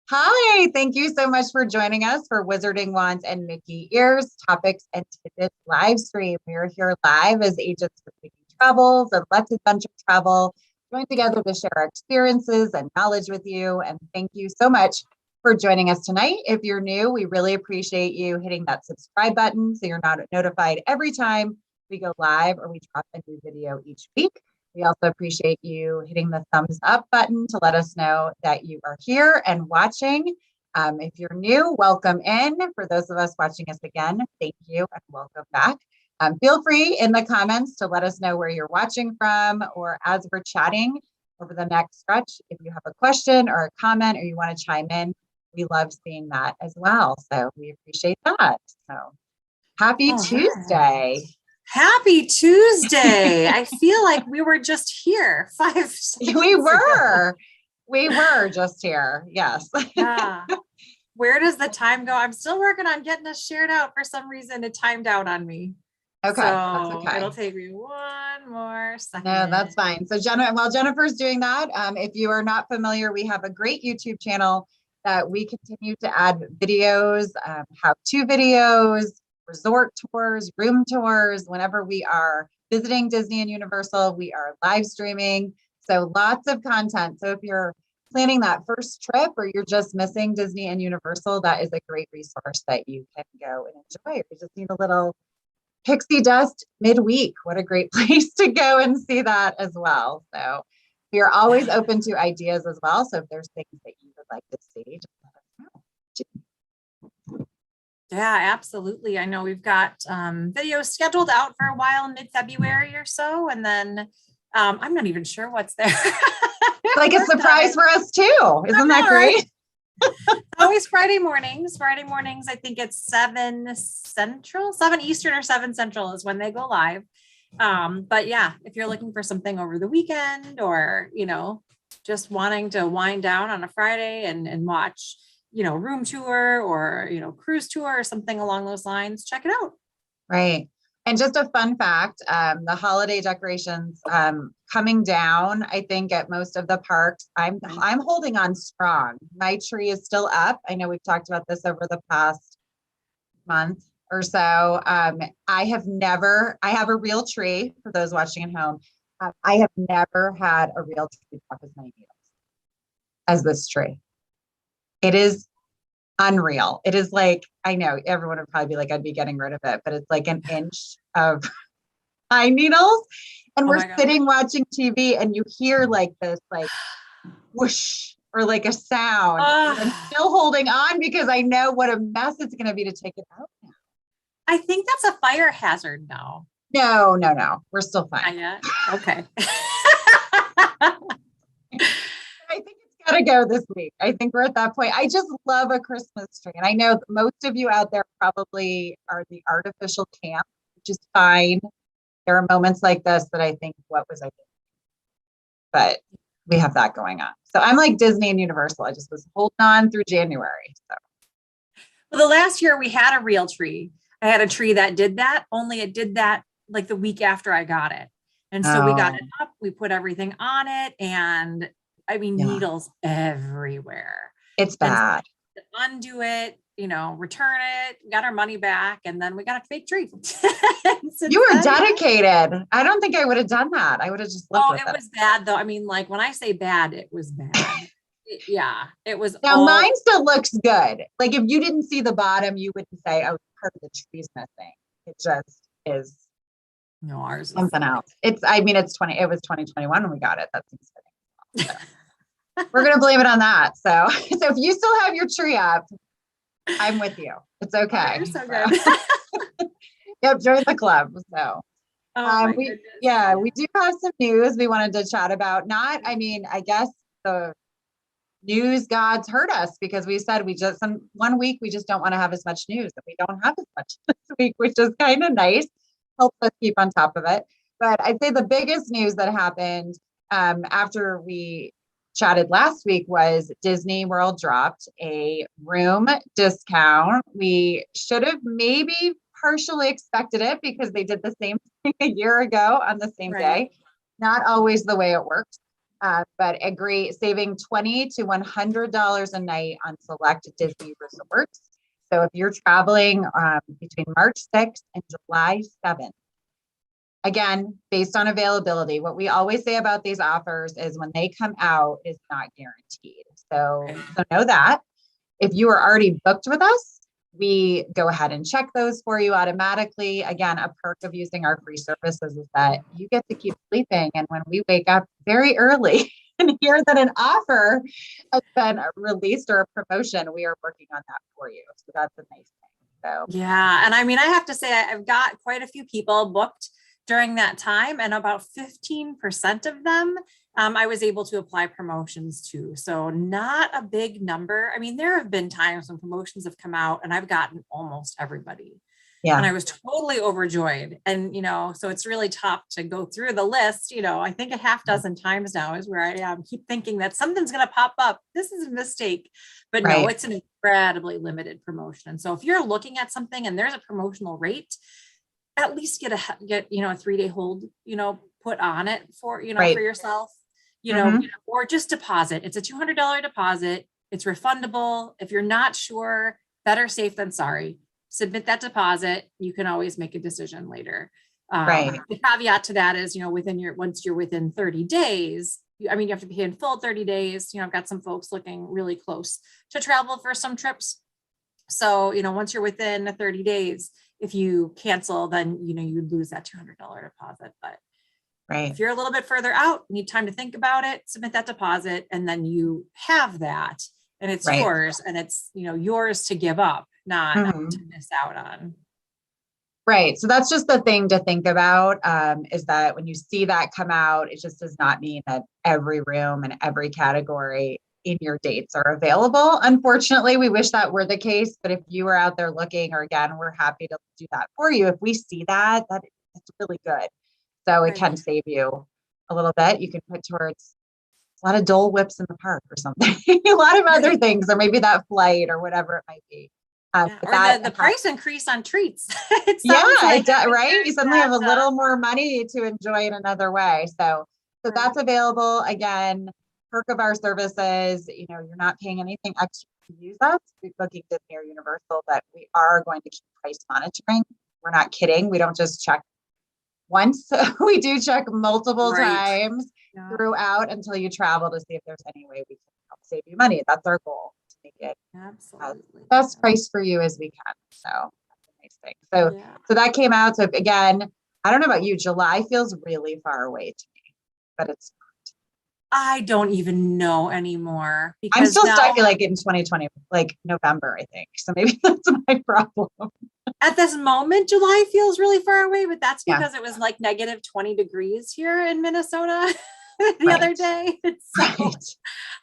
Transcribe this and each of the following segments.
Hi, thank you so much for joining us for Wizarding Wands and Mickey Ears Topics and Tidbits live stream. We are here live as agents for Mickey Travels and Let's Adventure Travel, joined together to share our experiences and knowledge with you. And thank you so much for joining us tonight. If you're new, we really appreciate you hitting that subscribe button so you're not notified every time we go live or we drop a new video each week. We also appreciate you hitting the thumbs up button to let us know that you are here and watching. If you're new, welcome in. For those of us watching us again, thank you and welcome back. Feel free in the comments to let us know where you're watching from, or as we're chatting over the next stretch, if you have a question or a comment or you want to chime in, we love seeing that as well. So we appreciate that. So happy Tuesday. Right. Happy Tuesday. I feel like we were just here 5 seconds We were. ago. We were just here. Yes. Yeah. Where does the time go? I'm still working on getting this shared out. For some reason, it timed out on me. Okay. So that's okay. it'll take me one more second. No, that's fine. So while Jennifer's doing that, if you are not familiar, we have a great YouTube channel that we continue to add videos, how-to videos, resort tours, room tours. Whenever we are visiting Disney and Universal, we are live streaming. So lots of content. So if you're planning that first trip or you're just missing Disney and Universal, that is a great resource that you can go and enjoy. If you just need a little pixie dust midweek, what a great place to go and see that as well. So we are always open to ideas as well. So if there's things that you would like to see, just let us know. Yeah, absolutely. I know we've got videos scheduled out for a while, mid-February or so. And then I'm not even sure what's there. Like a surprise for us too. Isn't that great? Always Friday mornings. Friday mornings, I think it's 7 Central, 7 Eastern or 7 Central is when they go live. But yeah, if you're looking for something over the weekend or, just wanting to wind down on a Friday and watch, room tour or, cruise tour or something along those lines, check it out. Right. And just a fun fact, the holiday decorations coming down, I think at most of the parks, I'm holding on strong. My tree is still up. I know we've talked about this over the past month or so. I have a real tree for those watching at home. I have never had a real tree drop as many needles as this tree. It is unreal. It is like, I know everyone would probably be like, I'd be getting rid of it, but it's like an inch of pine needles. And we're sitting watching TV and you hear like this, like whoosh, or like a sound. I'm still holding on because I know what a mess it's going to be to take it out now. I think that's a fire hazard now. No. We're still fine. Not yet? Okay. I think it's got to go this week. I think we're at that point. I just love a Christmas tree. And I know most of you out there probably are the artificial camp, which is fine. There are moments like this that I think, what was I doing? But we have that going on. So I'm like Disney and Universal. I just was holding on through January. So. Well, the last year we had a real tree. I had a tree that did that, only it did that like the week after I got it. And so we got it up, we put everything on it, and needles everywhere. It's bad. So undo it, return it, got our money back, and then we got a fake tree. You were dedicated. I don't think I would have done that. I would have just lived with it. It was bad though. Like when I say bad, it was bad. It was. Now mine still looks good. Like if you didn't see the bottom, you wouldn't say, oh, part of the tree's missing. It just is. No, ours is something else. It was 2021 when we got it. That seems fitting. So we're going to blame it on that. So if you still have your tree up, I'm with you. It's okay. You're so good. Yep. Join the club. So we do have some news we wanted to chat about. I guess the news gods heard us because we said one week we just don't want to have as much news, and we don't have as much this week, which is kind of nice. Helps us keep on top of it. But I'd say the biggest news that happened after we chatted last week was Disney World dropped a room discount. We should have maybe partially expected it because they did the same thing a year ago on the same day. Not always the way it works. But agree, saving $20 to $100 a night on select Disney resorts. So if you're traveling between March 6th and July 7th, again, based on availability, what we always say about these offers is when they come out is not guaranteed. So know that. If you are already booked with us, we go ahead and check those for you automatically. Again, a perk of using our free services is that you get to keep sleeping. And when we wake up very early and hear that an offer has been released or a promotion, we are working on that for you. So that's a nice thing. So yeah. And I mean, I have to say, I've got quite a few people booked during that time, and about 15% of them I was able to apply promotions to. So not a big number. I mean, there have been times when promotions have come out and I've gotten almost everybody. yeah, And I was totally overjoyed. And, so it's really tough to go through the list. I think a half dozen times now is where I am. Keep thinking that something's going to pop up. This is a mistake. But no, it's an incredibly limited promotion. So if you're looking at something and there's a promotional rate, at least get a 3-day hold, put on it for, for yourself, or just deposit. It's a $200 deposit. It's refundable. If you're not sure, better safe than sorry. Submit that deposit. You can always make a decision later. The caveat to that is, once you're within 30 days, you have to pay in full 30 days. I've got some folks looking really close to travel for some trips. So, once you're within 30 days, if you cancel, then, you'd lose that $200 deposit. But if you're a little bit further out, need time to think about it, submit that deposit, and then you have that and it's yours, and it's, yours to give up, not to miss out on. Right. So that's just the thing to think about, is that when you see that come out, it just does not mean that every room and every category in your dates are available. Unfortunately, we wish that were the case, but if you are out there looking, or again, we're happy to do that for you. If we see that it's really good. So it can save you a little bit. You can put towards a lot of Dole Whips in the park or something, a lot of other things, or maybe that flight or whatever it might be. Or the price increase on treats. It does, right? You suddenly have a little more money to enjoy in another way. So that's available. Again, perk of our services, you're not paying anything extra to use us. We're booking Disney or Universal, but we are going to keep price monitoring. We're not kidding. We don't just check once. We do check multiple times throughout until you travel to see if there's any way we can help save you money. That's our goal, to make it best price for you as we can. So that's a nice thing. So that came out. So again, I don't know about you, July feels really far away to me, but it's I don't even know anymore. Because I'm still stuck in 2020, November, I think. So maybe that's my problem. At this moment, July feels really far away, but that's because it was negative 20 degrees here in Minnesota the other day. So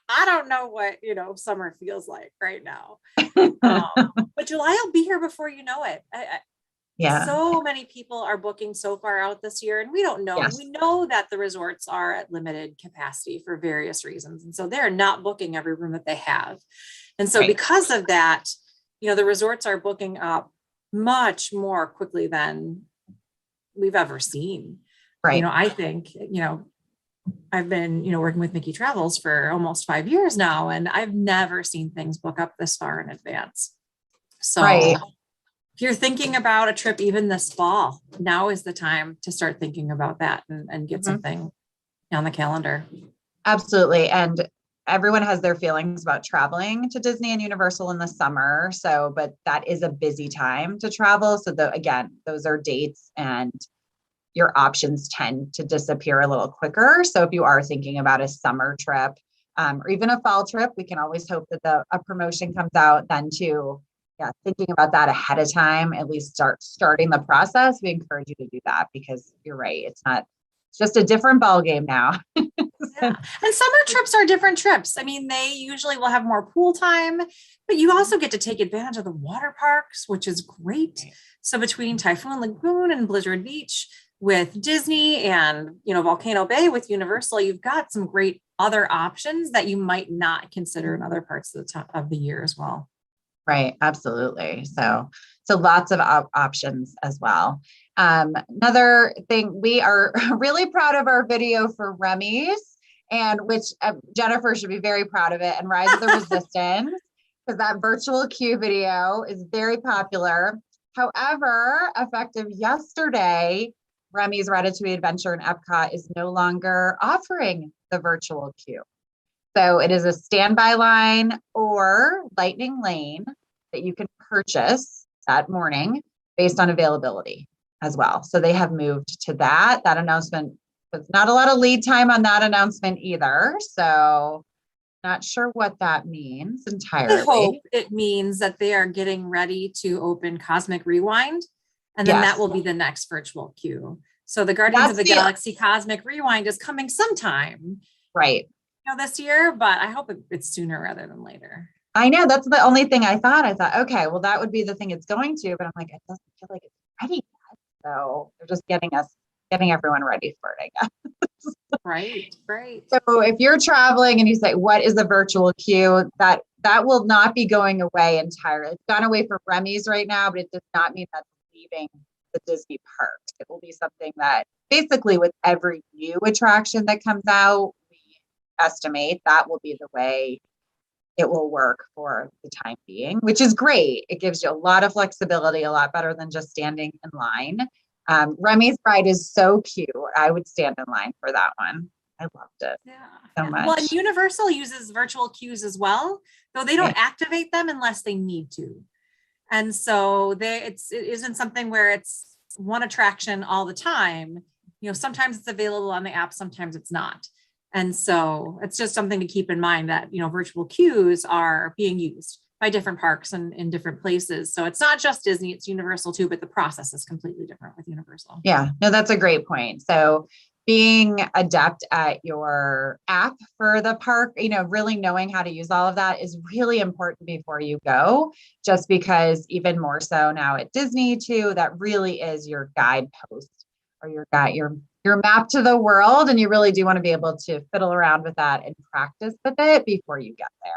I don't know what, summer feels like right now. But July will be here before you know it. So many people are booking so far out this year, and we don't know. We know that the resorts are at limited capacity for various reasons. And so they're not booking every room that they have. And so because of that, the resorts are booking up much more quickly than we've ever seen. I think, I've been, working with Mickey Travels for almost 5 years now, and I've never seen things book up this far in advance. So if you're thinking about a trip even this fall, now is the time to start thinking about that and get something on the calendar. Absolutely. And everyone has their feelings about traveling to Disney and Universal in the summer. So, but that is a busy time to travel. So again, those are dates and your options tend to disappear a little quicker. So if you are thinking about a summer trip, or even a fall trip, we can always hope that a promotion comes out then too. Thinking about that ahead of time, at least starting the process. We encourage you to do that because you're right. It's just a different ball game now. And summer trips are different trips. I mean, they usually will have more pool time, but you also get to take advantage of the water parks, which is great. So between Typhoon Lagoon and Blizzard Beach with Disney and, Volcano Bay with Universal, you've got some great other options that you might not consider in other parts of the year as well. Right. Absolutely. So lots of options as well. Another thing, we are really proud of our video for Remy's. and which Jennifer should be very proud of it, and Rise of the Resistance, because that virtual queue video is very popular. However, effective yesterday, Remy's Ratatouille Adventure in Epcot is no longer offering the virtual queue. So it is a standby line or lightning lane that you can purchase that morning based on availability as well. So they have moved to that. That announcement, there's not a lot of lead time on that announcement either. So not sure what that means entirely. I hope it means that they are getting ready to open Cosmic Rewind, and then that will be the next virtual queue. So the Guardians of the Galaxy Cosmic Rewind is coming sometime. Right. This year, but I hope it's sooner rather than later. I know, that's the only thing I thought, okay, well, that would be the thing it's going to, but I'm like, it doesn't feel like it's ready yet. So they're just getting everyone ready for it, I guess. Right. So if you're traveling and you say, what is the virtual queue, that will not be going away entirely. It's gone away for Remy's right now, but it does not mean that's leaving the Disney parks. It will be something that basically with every new attraction that comes out, estimate that will be the way it will work for the time being, which is great. It gives you a lot of flexibility, a lot better than just standing in line. Remy's Ride is so cute. I would stand in line for that one. I loved it so much. Well, and Universal uses virtual queues as well, though they don't activate them unless they need to. And so it isn't something where it's one attraction all the time. Sometimes it's available on the app, sometimes it's not. And so it's just something to keep in mind that, virtual queues are being used by different parks and in different places. So it's not just Disney, it's Universal too, but the process is completely different with Universal. Yeah, no, that's a great point. So being adept at your app for the park, really knowing how to use all of that is really important before you go, just because even more so now at Disney too, that really is your guidepost or your map to the world. And you really do want to be able to fiddle around with that and practice with it before you get there.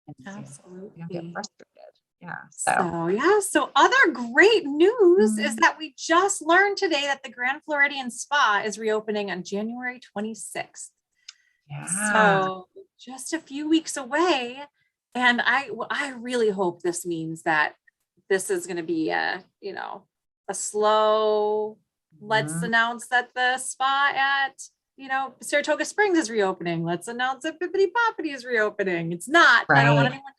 And absolutely. You don't get frustrated. Yeah. So other great news is that we just learned today that the Grand Floridian Spa is reopening on January 26th. Yeah. So just a few weeks away. And I really hope this means that this is going to be a slow, let's announce that the spa at, Saratoga Springs is reopening. Let's announce that Bippity Boppity is reopening. It's not. Right. I don't want anyone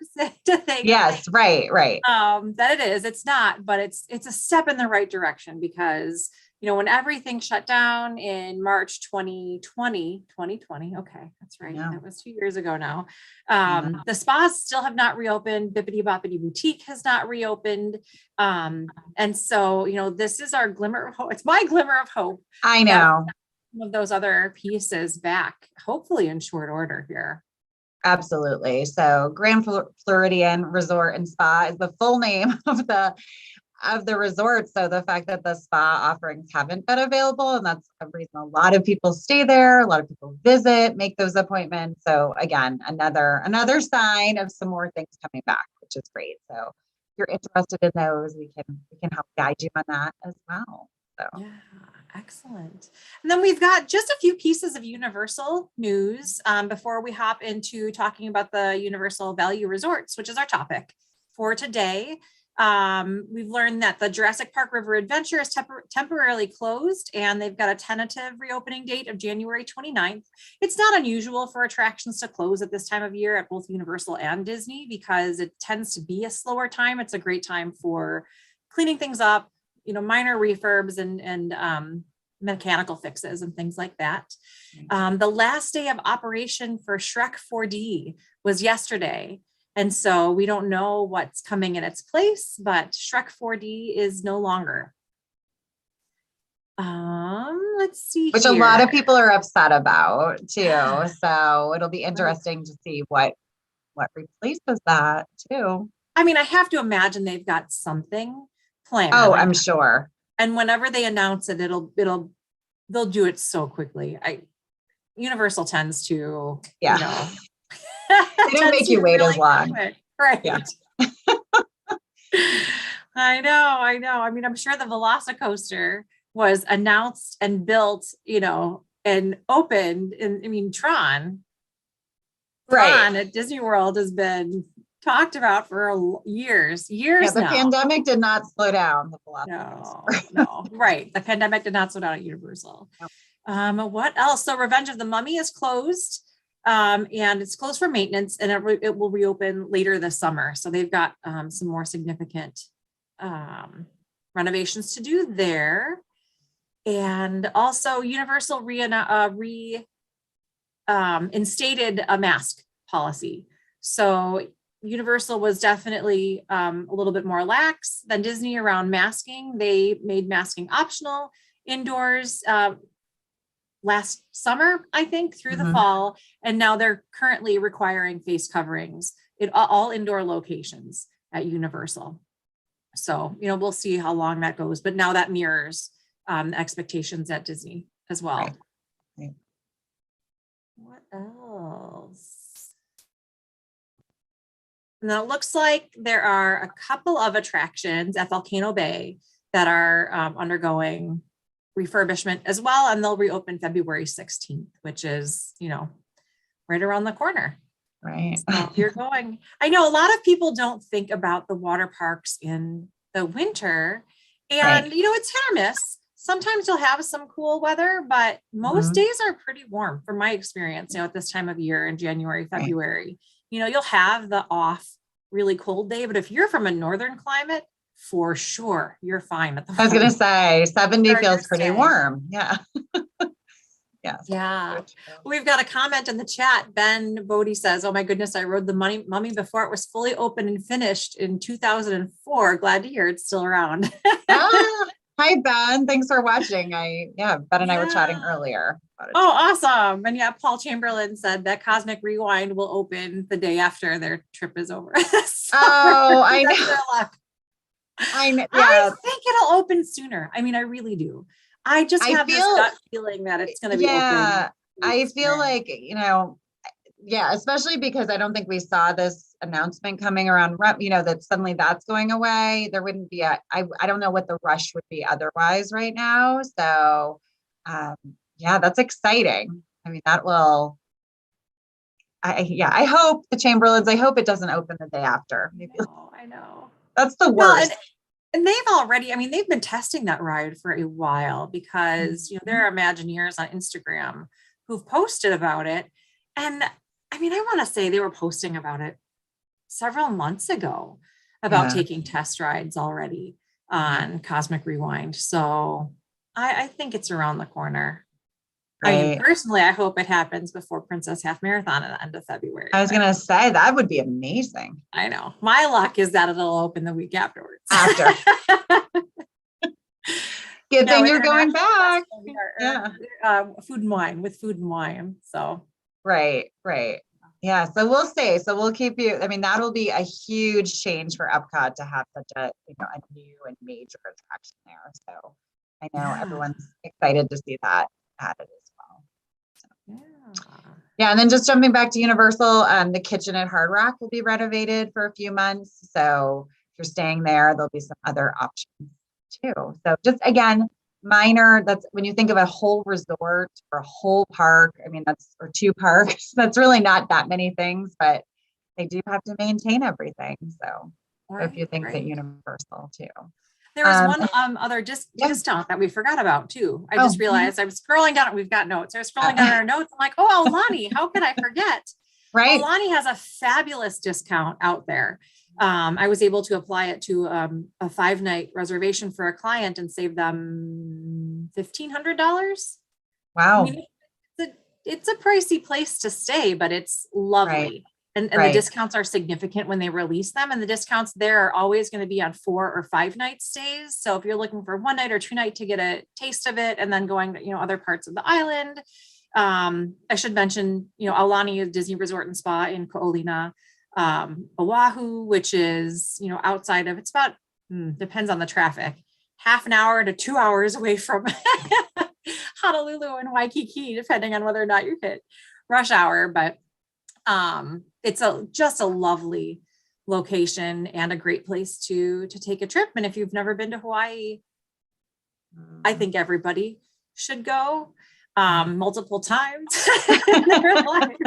to think. Yes, right. That it is. It's not, but it's a step in the right direction because, when everything shut down in March 2020, okay, that's right. Yeah. That was 2 years ago now. The spas still have not reopened. Bippity Boppity Boutique has not reopened. And so, this is our glimmer of hope. It's my glimmer of hope. I know. Of those other pieces back, hopefully in short order here. Absolutely. So Grand Floridian Resort and Spa is the full name of the resort. So the fact that the spa offerings haven't been available, and that's a reason a lot of people stay there, a lot of people visit, make those appointments. So again, another sign of some more things coming back, which is great. So if you're interested in those, we can help guide you on that as well. So. Yeah, excellent. And then we've got just a few pieces of Universal news before we hop into talking about the Universal Value Resorts, which is our topic for today. We've learned that the Jurassic Park River Adventure is temporarily closed, and they've got a tentative reopening date of January 29th. It's not unusual for attractions to close at this time of year at both Universal and Disney because it tends to be a slower time. It's a great time for cleaning things up, minor refurbs and mechanical fixes and things like that. The last day of operation for Shrek 4D was yesterday. And so we don't know what's coming in its place, but Shrek 4D is no longer. Let's see. Which here. A lot of people are upset about too. So it'll be interesting to see what replaces that too. I mean, I have to imagine they've got something planned. Oh, I'm sure. And whenever they announce it, they'll do it so quickly. Universal tends to, they don't make you wait really as long. Quick. Right. Yeah. I know. I mean, I'm sure the Velocicoaster was announced and built, and opened. And I mean, Tron at Disney World has been talked about for years Yeah, the now. pandemic did not slow down the velocity. No, right. The pandemic did not slow down at Universal. No. What else? So Revenge of the Mummy is closed. And it's closed for maintenance, and it will reopen later this summer. So they've got some more significant renovations to do there. And also Universal instated a mask policy. So Universal was definitely a little bit more lax than Disney around masking. They made masking optional indoors last summer, I think, through the fall. And now they're currently requiring face coverings in all indoor locations at Universal. So, we'll see how long that goes. But now that mirrors expectations at Disney as well. Right. What else? And then it looks like there are a couple of attractions at Volcano Bay that are undergoing refurbishment as well, and they'll reopen February 16th, which is, right around the corner. Right. So you're going. I know a lot of people don't think about the water parks in the winter, and it's hit or miss. Sometimes you'll have some cool weather, but most days are pretty warm from my experience, at this time of year in January, February. You'll have the off really cold day, but if you're from a northern climate, for sure, you're fine. I was going to say 70 feels pretty staying. warm. Yeah. Yes. Yeah. We've got a comment in the chat. Ben Bodie says, "Oh my goodness, I rode the Mummy before it was fully open and finished in 2004. Glad to hear it's still around." Hi, Ben. Thanks for watching. Ben and I were chatting earlier about it. Oh, awesome. And Paul Chamberlain said that Cosmic Rewind will open the day after their trip is over. I know. I think it'll open sooner. I mean, I really do. I just have this gut feeling that it's going to be open. I feel like, especially because I don't think we saw this announcement coming around, that suddenly that's going away. There wouldn't be I don't know what the rush would be otherwise right now. So, that's exciting. I mean, that will, I hope the Chamberlains, I hope it doesn't open the day after. I know. That's the worst. And they've been testing that ride for a while because, there are Imagineers on Instagram who've posted about it. And I want to say they were posting about it several months ago about taking test rides already on Cosmic Rewind. So I think it's around the corner. Right. Personally, I hope it happens before Princess Half Marathon at the end of February. I was going to say that would be amazing. I know. My luck is that it'll open the week afterwards. Good thing you're going back. Food and wine. So. Right. Yeah. So we'll see. So we'll keep you. I mean, that'll be a huge change for Epcot to have such a new and major attraction there. So I know everyone's excited to see that added as well. So. Yeah. And then just jumping back to Universal, the kitchen at Hard Rock will be renovated for a few months. So if you're staying there, there'll be some other options too. So just again, minor, that's when you think of a whole resort or a whole park, or two parks, that's really not that many things, but they do have to maintain everything. So a few things at Universal too. There was one other discount that we forgot about too. I just realized I was scrolling down. We've got notes. I was scrolling down our notes. I'm like, Aulani, how could I forget? Right. Aulani has a fabulous discount out there. I was able to apply it to a 5-night reservation for a client and save them $1,500. Wow. It's a pricey place to stay, but it's lovely. Right. And the discounts are significant when they release them. And the discounts there are always going to be on 4 or 5 night stays. So if you're looking for 1 night or 2 night to get a taste of it and then going to, other parts of the island. I should mention, Aulani is Disney Resort and Spa in Ko'olina. Oahu, which is, outside of, it's about, depends on the traffic, half an hour to 2 hours away from Honolulu and Waikiki, depending on whether or not you hit rush hour. But it's just a lovely location and a great place to take a trip. And if you've never been to Hawaii, I think everybody should go. multiple times in their life.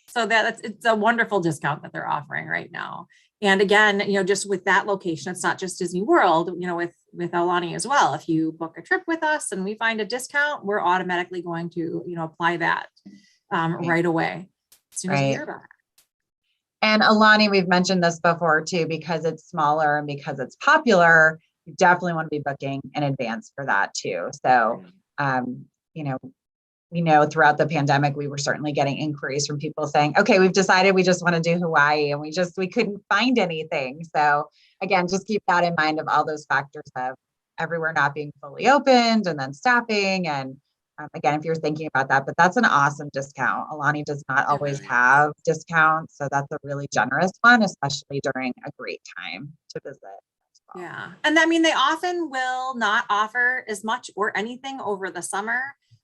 So it's a wonderful discount that they're offering right now. And again, just with that location, it's not just Disney World, with Aulani as well. If you book a trip with us and we find a discount, we're automatically going to, apply that right away as soon as we hear about it. And Aulani, we've mentioned this before too, because it's smaller and because it's popular, you definitely want to be booking in advance for that too. So, we know throughout the pandemic, we were certainly getting inquiries from people saying, okay, we've decided we just want to do Hawaii and we couldn't find anything. So again, just keep that in mind of all those factors of everywhere not being fully opened and then staffing. And again, if you're thinking about that, but that's an awesome discount. Aulani does not always have discounts. So that's a really generous one, especially during a great time to visit. Well. Yeah. And I mean, they often will not offer as much or anything over the summer.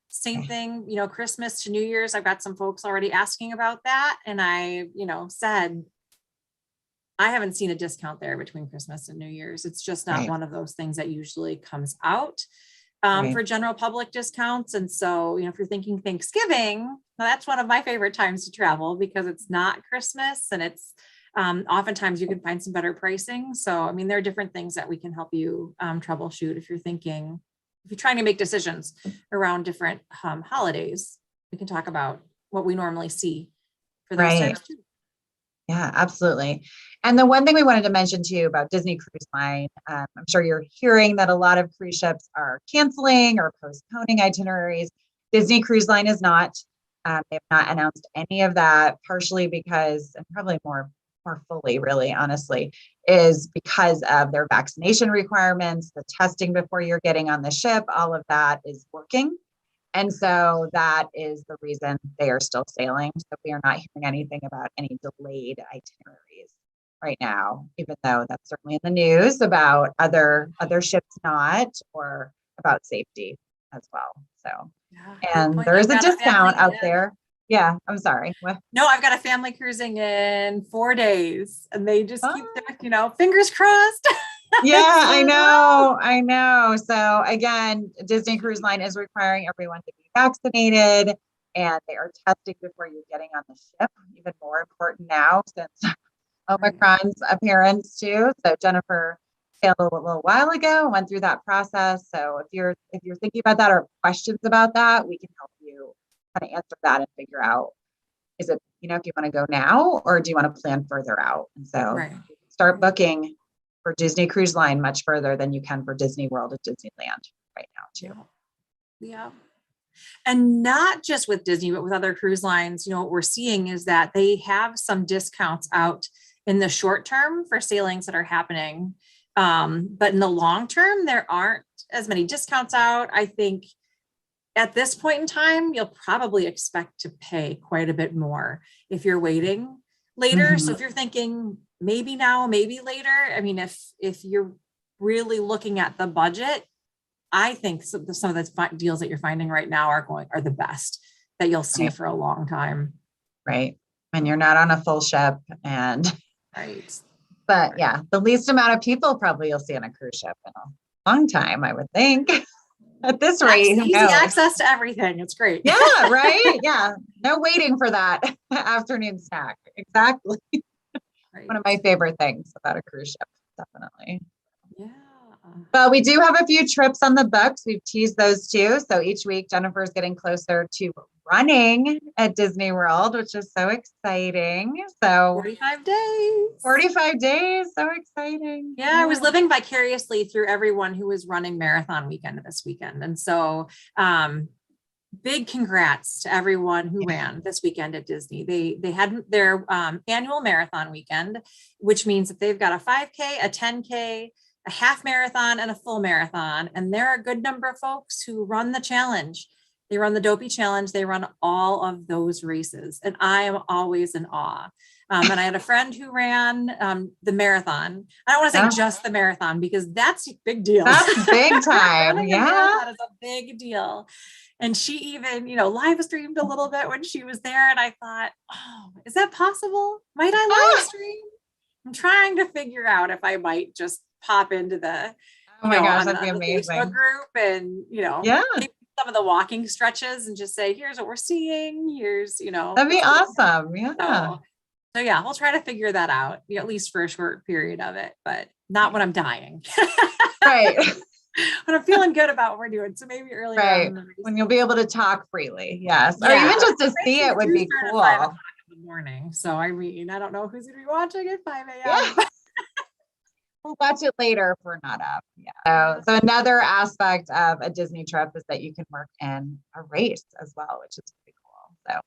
Same thing, Christmas to New Year's. I've got some folks already asking about that. And I, said, I haven't seen a discount there between Christmas and New Year's. It's just not one of those things that usually comes out for general public discounts. And so, if you're thinking Thanksgiving, that's one of my favorite times to travel because it's not Christmas and it's oftentimes you can find some better pricing. So, I mean, there are different things that we can help you troubleshoot if you're trying to make decisions around different holidays. We can talk about what we normally see for those times too. Yeah, absolutely. And the one thing we wanted to mention to you about Disney Cruise Line, I'm sure you're hearing that a lot of cruise ships are canceling or postponing itineraries. Disney Cruise Line is not. They have not announced any of that, partially because, and probably more fully, really, honestly, is because of their vaccination requirements, the testing before you're getting on the ship, all of that is working. And so that is the reason they are still sailing. So we are not hearing anything about any delayed itineraries right now, even though that's certainly in the news about other ships not, or about safety as well. So, and there is a discount out there. Yeah, I'm sorry. What? No, I've got a family cruising in 4 days and they just keep their, fingers crossed. Yeah, I know. So again, Disney Cruise Line is requiring everyone to be vaccinated and they are testing before you're getting on the ship. Even more important now since Omicron's appearance too. So Jennifer sailed a little while ago, went through that process. So if you're thinking about that or questions about that, we can help you kind of answer that and figure out, is it, if you want to go now or do you want to plan further out? And so start booking for Disney Cruise Line much further than you can for Disney World or Disneyland right now too. Yeah. And not just with Disney, but with other cruise lines, what we're seeing is that they have some discounts out in the short term for sailings that are happening. But in the long term, there aren't as many discounts out. I think at this point in time, you'll probably expect to pay quite a bit more if you're waiting later. Mm-hmm. So if you're thinking maybe now, maybe later, I mean, if you're really looking at the budget, I think some of the deals that you're finding right now are the best that you'll see for a long time. Right. And you're not on a full ship and but yeah, the least amount of people probably you'll see on a cruise ship in a long time, I would think. At this rate, easy access to everything. It's great. Yeah, right. Yeah. No waiting for that afternoon snack. Exactly. One of my favorite things about a cruise ship, definitely. Yeah. Well, we do have a few trips on the books. We've teased those too. So each week, Jennifer is getting closer to running at Disney World, which is so exciting. So 45 days. 45 days. So exciting. Yeah, I was living vicariously through everyone who was running marathon weekend this weekend. And so big congrats to everyone who ran this weekend at Disney. They had their annual marathon weekend, which means that they've got a 5K, a 10K, a half marathon, and a full marathon. And there are a good number of folks who run the challenge. They run the Dopey Challenge. They run all of those races. And I am always in awe. And I had a friend who ran the marathon. I don't want to say just the marathon because that's a big deal. That's big time. Yeah. That is a big deal. And she even, live streamed a little bit when she was there. And I thought, oh, is that possible? Might I live stream? I'm trying to figure out if I might just pop into the, oh my gosh, that'd be amazing. Facebook group and, some of the walking stretches and just say, here's what we're seeing. Here's, That'd be awesome. Yeah. So yeah, we'll try to figure that out, at least for a short period of it, but not when I'm dying. Right. When I'm feeling good about what we're doing. So maybe earlier Right. on When you'll be able to talk freely. Yes. Yeah. Or even just to see it would be cool. 5 o'clock in the morning. So I mean, I don't know who's going to be watching at 5 a.m. Yeah. We'll watch it later if we're not up. Yeah. So another aspect of a Disney trip is that you can work in a race as well, which is pretty cool.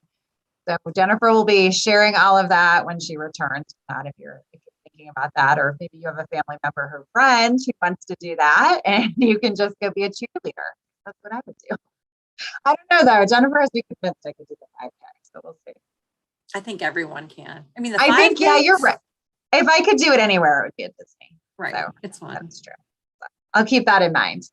So Jennifer will be sharing all of that when she returns. Not if you're thinking about that, or maybe you have a family member or friend who wants to do that, and you can just go be a cheerleader. That's what I would do. I don't know though. Jennifer has me convinced I could do the 5K, so we'll see. I think everyone can. I mean, I think you're right. If I could do it anywhere, it would be at Disney. Right. So it's fun. That's true. I'll keep that in mind.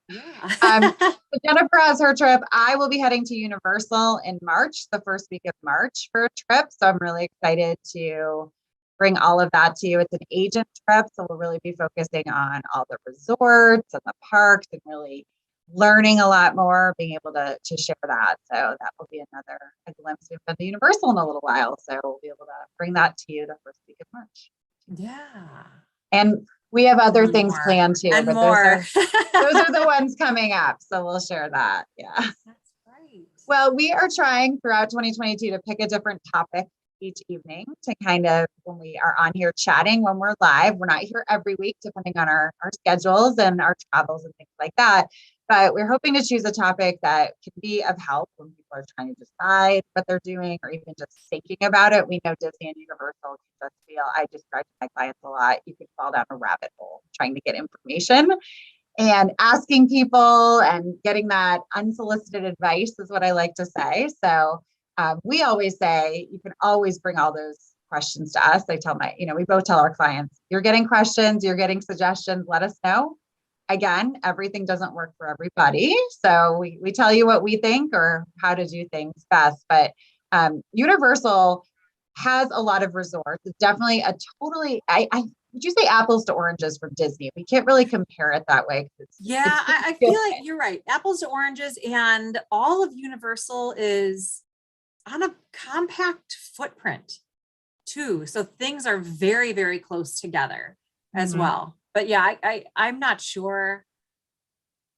Yeah. So Jennifer has her trip. I will be heading to Universal in March, the first week of March for a trip. So I'm really excited to bring all of that to you. It's an agent trip. So we'll really be focusing on all the resorts and the parks and really learning a lot more, being able to share that. So that will be a glimpse. We've been to Universal in a little while. So we'll be able to bring that to you the first week of March. Yeah. And we have other things planned too, and but more. those are the ones coming up. So we'll share that. Yeah. That's right. Well, we are trying throughout 2022 to pick a different topic each evening to kind of, when we are on here chatting, when we're live, we're not here every week, depending on our schedules and our travels and things like that. But we're hoping to choose a topic that can be of help when people are trying to decide what they're doing or even just thinking about it. We know Disney and Universal can just feel, I describe to my clients a lot, you can fall down a rabbit hole trying to get information. And asking people and getting that unsolicited advice is what I like to say. So we always say, you can always bring all those questions to us. I tell we both tell our clients, you're getting questions, you're getting suggestions, let us know. Again, everything doesn't work for everybody. So we tell you what we think or how to do things best. But Universal has a lot of resorts. It's definitely a totally, would you say apples to oranges from Disney? We can't really compare it that way. I feel like you're right. Apples to oranges, and all of Universal is on a compact footprint too. So things are very, very close together as well. But yeah, I'm not sure.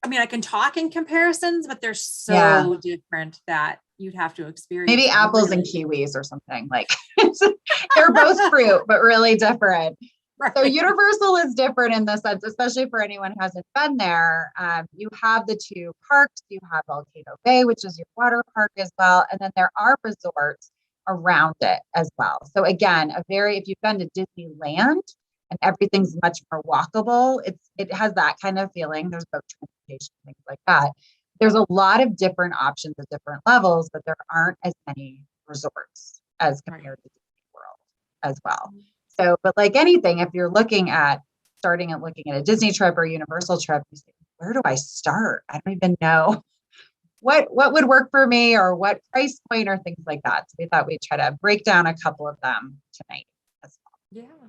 I mean, I can talk in comparisons, but they're so different that you'd have to experience. Maybe apples and kiwis or something like they're both fruit, but really different. Right. So Universal is different in the sense, especially for anyone who hasn't been there. You have the two parks. You have Volcano Bay, which is your water park as well. And then there are resorts around it as well. So again, if you've been to Disneyland and everything's much more walkable, it has that kind of feeling. There's boat transportation, things like that. There's a lot of different options at different levels, but there aren't as many resorts as compared to Disney World as well. So, but like anything, if you're looking at a Disney trip or Universal trip, you say, where do I start? I don't even know what would work for me or what price point or things like that. So we thought we'd try to break down a couple of them tonight as well. Yeah.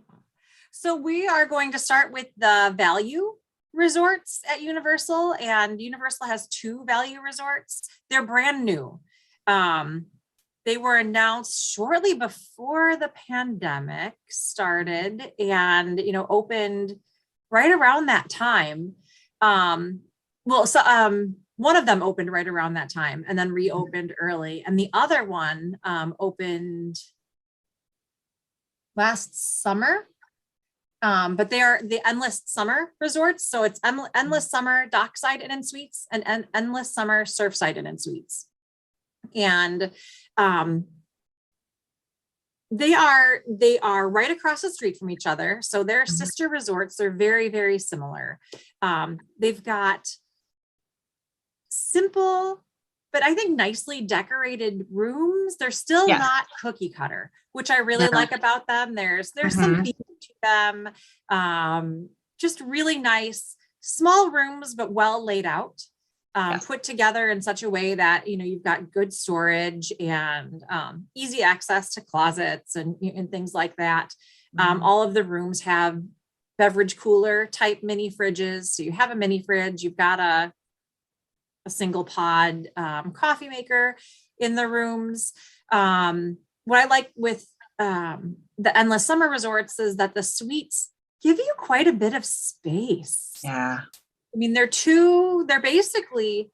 So we are going to start with the value resorts at Universal, and Universal has 2 value resorts. They're brand new. They were announced shortly before the pandemic started and, opened right around that time. One of them opened right around that time and then reopened early. And the other one opened last summer. But they are the Endless Summer resorts. So it's Endless Summer Dockside Inn and Suites and Endless Summer Surfside Inn and Suites. And they are right across the street from each other. So they're sister resorts. They're very, very similar. They've got simple, but I think nicely decorated rooms. They're still not cookie cutter, which I really like about them. There's some theme to them. Just really nice, small rooms, but well laid out. Put together in such a way that, you've got good storage and easy access to closets and things like that. All of the rooms have beverage cooler type mini fridges. So you have a mini fridge, you've got a a single pod coffee maker in the rooms. What I like with the endless summer resorts is that the suites give you quite a bit of space. Yeah. I mean, they're basically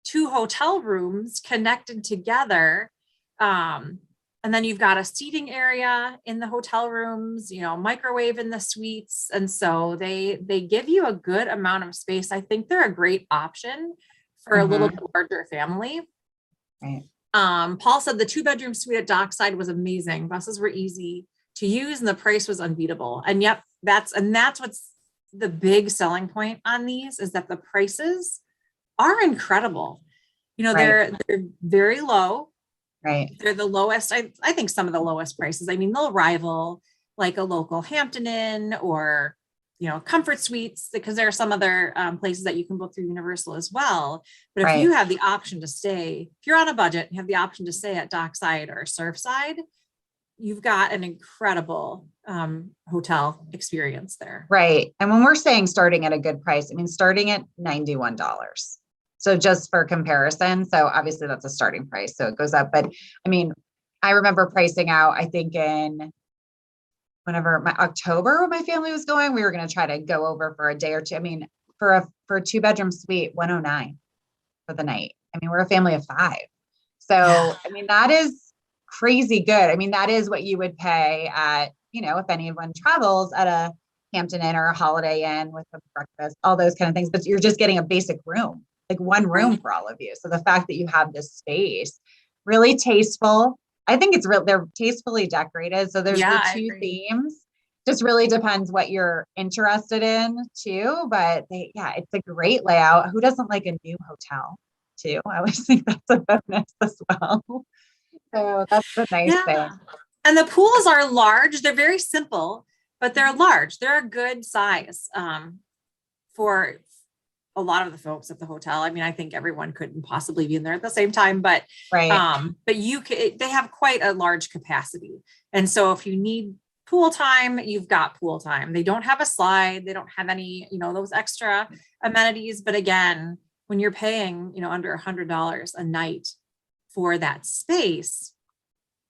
2 hotel rooms connected together. And then you've got a seating area in the hotel rooms, microwave in the suites. And so they give you a good amount of space. I think they're a great option for a little bit larger family. Right. Paul said the 2-bedroom suite at Dockside was amazing. Buses were easy to use and the price was unbeatable. And yep, that's what's the big selling point on these, is that the prices are incredible. They're very low. Right. They're the lowest. I think some of the lowest prices. I mean, they'll rival like a local Hampton Inn or, Comfort Suites, because there are some other places that you can book through Universal as well. But if you have the option to stay, if you're on a budget and you have the option to stay at Dockside or Surfside, you've got an incredible hotel experience there. Right. And when we're saying starting at a good price, I mean, starting at $91. So just for comparison, so obviously that's a starting price. So it goes up, but I mean, I remember pricing out, I think in whenever October, when my family was going, we were going to try to go over for a day or two. I mean, for a 2-bedroom suite, $109 for the night. I mean, we're a family of 5. So, I mean, that is crazy good. I mean, that is what you would pay at, if anyone travels at a Hampton Inn or a Holiday Inn with a breakfast, all those kind of things, but you're just getting a basic room, like one room for all of you. So the fact that you have this space, really tasteful. I think it's real. They're tastefully decorated. So there's the 2 themes. Just really depends what you're interested in too. But it's a great layout. Who doesn't like a new hotel too? I always think that's a bonus as well. So that's the nice thing. And the pools are large. They're very simple, but they're large. They're a good size for a lot of the folks at the hotel. I mean, I think everyone couldn't possibly be in there at the same time, but they have quite a large capacity. And so if you need pool time, you've got pool time. They don't have a slide. They don't have any, those extra amenities. But again, when you're paying, under $100 a night for that space,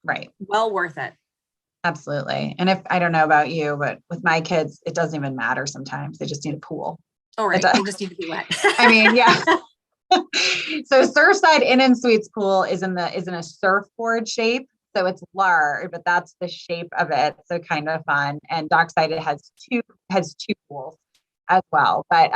right. Well worth it. Absolutely. And if, I don't know about you, but with my kids, it doesn't even matter sometimes. They just need a pool. Oh, right. They just need to be wet. I mean, yeah. So Surfside Inn and Suites pool is in a surfboard shape. So it's large, but that's the shape of it. So kind of fun. And Dockside, it has two pools as well. But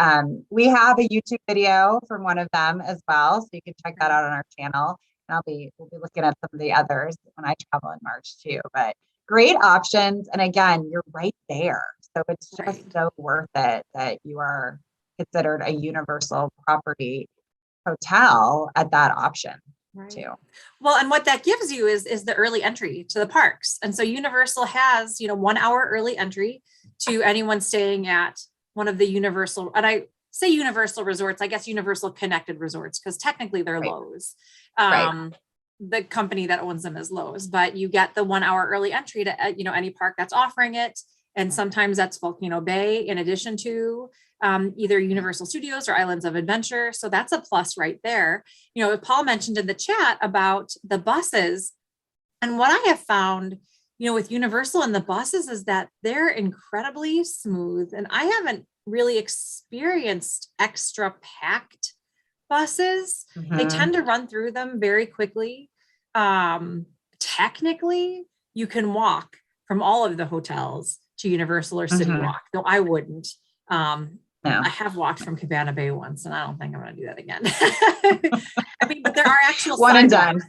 we have a YouTube video from one of them as well. So you can check that out on our channel. And we'll be looking at some of the others when I travel in March too. But great options. And again, you're right there. So it's just so worth it that you are considered a Universal property hotel at that option too. Well, and what that gives you is the early entry to the parks. And so Universal has, 1 hour early entry to anyone staying at one of the Universal, and I say Universal resorts, I guess Universal connected resorts, because technically they're Loews. The company that owns them is Loews, but you get the 1 hour early entry to, any park that's offering it. And sometimes that's Volcano Bay in addition to either Universal Studios or Islands of Adventure. So that's a plus right there. Paul mentioned in the chat about the buses. And what I have found, with Universal and the buses is that they're incredibly smooth. And I haven't really experienced extra packed buses. They tend to run through them very quickly. Technically, you can walk from all of the hotels to Universal or City Walk, though I wouldn't. No. I have walked from Cabana Bay once, and I don't think I'm going to do that again. I mean, but there are actual one and done.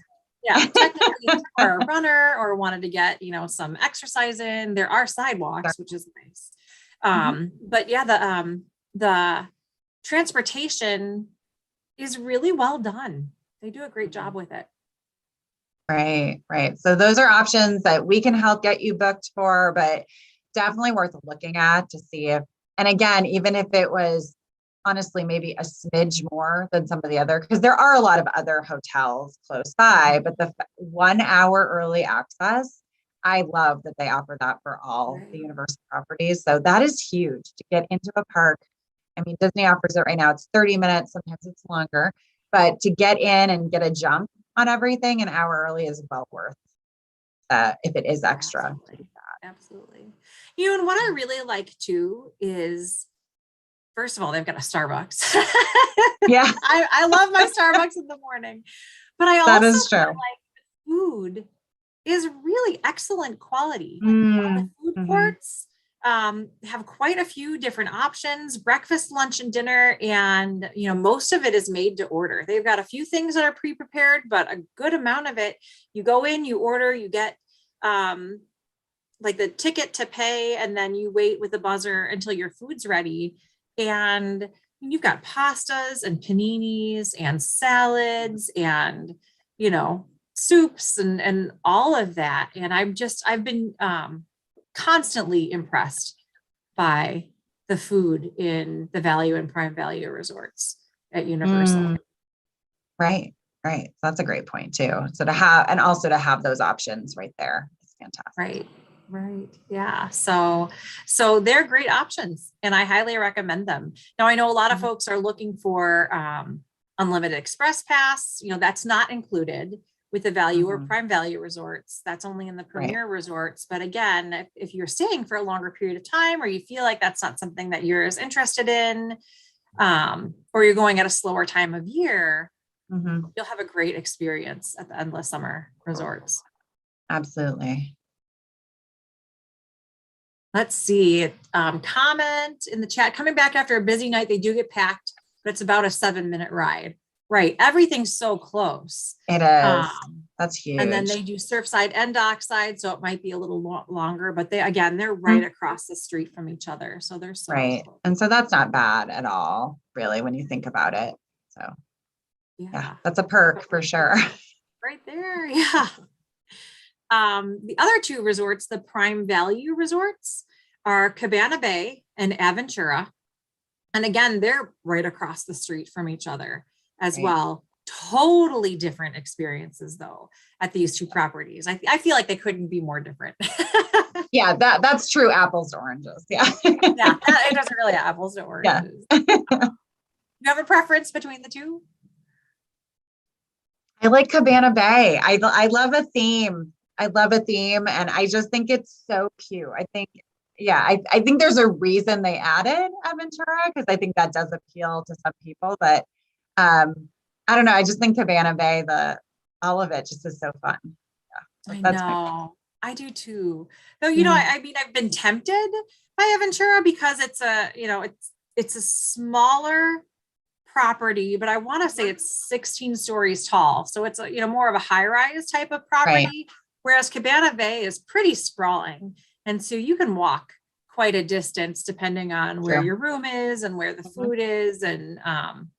Yeah, technically, for a runner or wanted to get some exercise in, there are sidewalks, which is nice. But yeah, the transportation is really well done. They do a great job with it. Right. So those are options that we can help get you booked for, but definitely worth looking at to see if, and again, even if it was honestly maybe a smidge more than some of the other, because there are a lot of other hotels close by, but the 1 hour early access, I love that they offer that for all the Universal properties. So that is huge to get into a park. I mean, Disney offers it right now. It's 30 minutes. Sometimes it's longer. but to get in and get a jump on everything an hour early is well worth if it is extra. Absolutely. Absolutely. You know, and what I really like too is, first of all, they've got a Starbucks. Yeah. I love my Starbucks in the morning, but I That also is true. feel like the food is really excellent quality. The food courts have quite a few different options, breakfast, lunch, and dinner. And, you know, most of it is made to order. They've got a few things that are pre-prepared, but a good amount of it, you go in, you order, you get like the ticket to pay, and then you wait with the buzzer until your food's ready. And you've got pastas and paninis and salads and, you know, soups and all of that. And I've been constantly impressed by the food in the value and prime value resorts at Universal. Right. That's a great point too. So to have those options right there is fantastic. Right. Yeah. So they're great options and I highly recommend them. Now I know a lot of folks are looking for unlimited express pass. You know, that's not included with the value or prime value resorts. That's only in the premier resorts. But again, if you're staying for a longer period of time, or you feel like that's not something that you're as interested in, or you're going at a slower time of year, you'll have a great experience at the Endless Summer Resorts. Absolutely. Let's see. Comment in the chat. Coming back after a busy night, they do get packed, but it's about a 7-minute ride. Right. Everything's so close. It is. That's huge. And then they do Surfside and Dockside, so it might be a little longer, but they're right across the street from each other. So they're so right. close. And so that's not bad at all, really, when you think about it. So yeah, that's a perk for sure. Right there. Yeah. The other two resorts, the prime value resorts, are Cabana Bay and Aventura. And again, they're right across the street from each other as well. Totally different experiences though at these two properties. I feel like they couldn't be more different. Yeah, that's true. Apples to oranges. Yeah. Yeah, it doesn't really apples to oranges. Yeah. You have a preference between the two? I like Cabana Bay. I love a theme. And I just think it's so cute. I think there's a reason they added Aventura, because I think that does appeal to some people, but I don't know. I just think Cabana Bay, all of it just is so fun. Yeah, I know. I do too. Though, you know, I mean, I've been tempted by Aventura because it's a smaller property, but I want to say it's 16 stories tall. So it's more of a high-rise type of property, whereas Cabana Bay is pretty sprawling. And so you can walk quite a distance depending on where your room is and where the food is and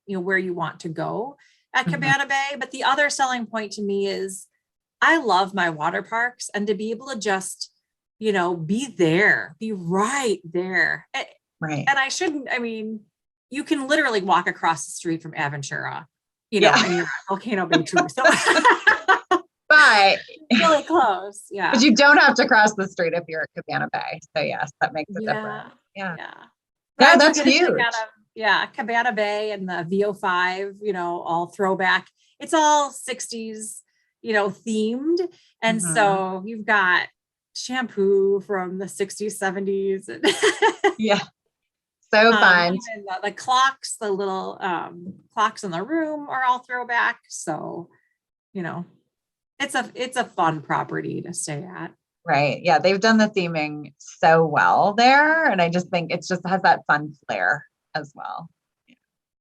where you want to go at Cabana Bay. But the other selling point to me is I love my water parks, and to be able to just be right there. Right. And you can literally walk across the street from Aventura, and you're at Volcano Bay too. So but really close. Yeah. But you don't have to cross the street if you're at Cabana Bay. So yes, that makes a difference. Yeah. No, that's huge. Cabana Bay and the VO5, all throwback. It's all 60s, themed. And so you've got shampoo from the 60s, 70s. Yeah. So fun. Even the clocks, the little clocks in the room are all throwback. So, it's a fun property to stay at. Right. Yeah. They've done the theming so well there. And I just think it just has that fun flair as well.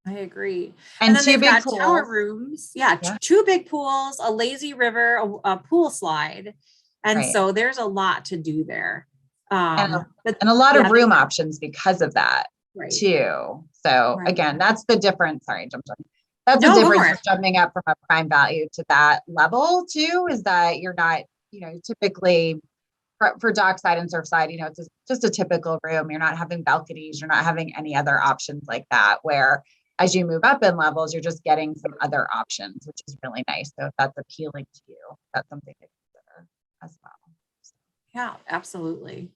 I agree. And then they've got tower rooms. Yeah. 2 big pools, a lazy river, a pool slide. And so there's a lot to do there. And a lot of room options because of that too. So again, that's the difference. Sorry, I jumped on. That's the difference with jumping up from a prime value to that level too, is that you're not, typically for dockside and surfside, it's just a typical room. You're not having balconies. You're not having any other options like that, where as you move up in levels, you're just getting some other options, which is really nice. So if that's appealing to you, that's something to consider as well. Yeah, absolutely.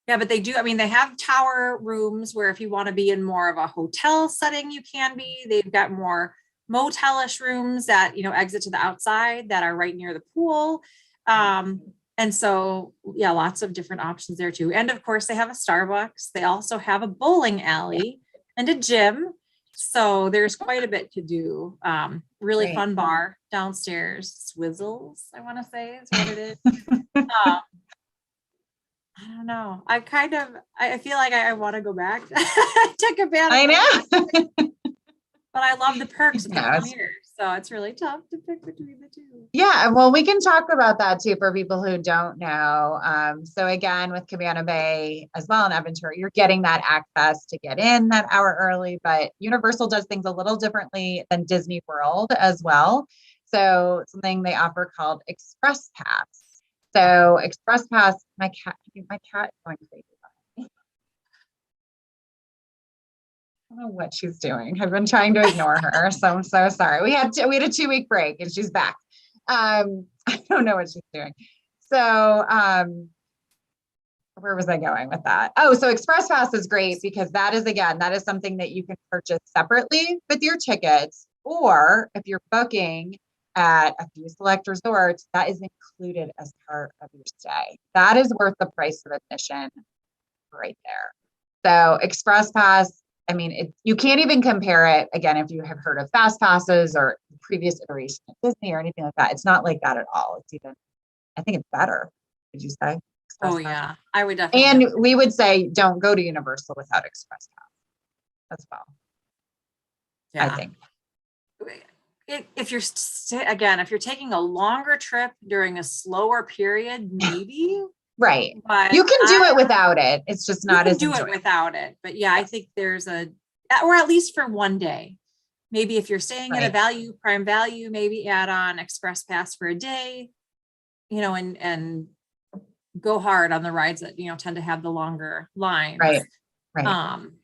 Yeah, but they do. They have tower rooms where if you want to be in more of a hotel setting, you can be. They've got more motelish rooms that, exit to the outside that are right near the pool. And so, yeah, lots of different options there too. And of course they have a Starbucks. They also have a bowling alley and a gym. So there's quite a bit to do. Really Great. fun bar downstairs. Swizzles, I want to say is what it is. I don't know. I feel like I want to go back to Cabana. I know. But I love the perks of the Yes. premiere. So it's really tough to pick between the two. Yeah, well, we can talk about that too for people who don't know. So again, with Cabana Bay as well in Aventura, you're getting that access to get in that hour early, but Universal does things a little differently than Disney World as well. So something they offer called Express Pass. So Express Pass, my cat is going crazy. I don't know what she's doing. I've been trying to ignore her, so I'm so sorry. We had a 2-week break and she's back. I don't know what she's doing. So where was I going with that? Oh, so Express Pass is great because that is something that you can purchase separately with your tickets, or if you're booking at a few select resorts, that is included as part of your stay. That is worth the price of admission right there. So Express Pass, I mean, you can't even compare it, again, if you have heard of fast passes or previous iteration of Disney or anything like that. It's not like that at all. It's even, I think it's better. Did you say? Oh yeah, I would definitely. And we would say, don't go to Universal without Express Pass as well. Yeah. I think. If you're taking a longer trip during a slower period, maybe. Right. But you can do it without it. It's just not as do it without it. But yeah, I think there's or at least for one day. Maybe if you're staying at a prime value, maybe add on Express Pass for a day, and go hard on the rides that, tend to have the longer lines. Right.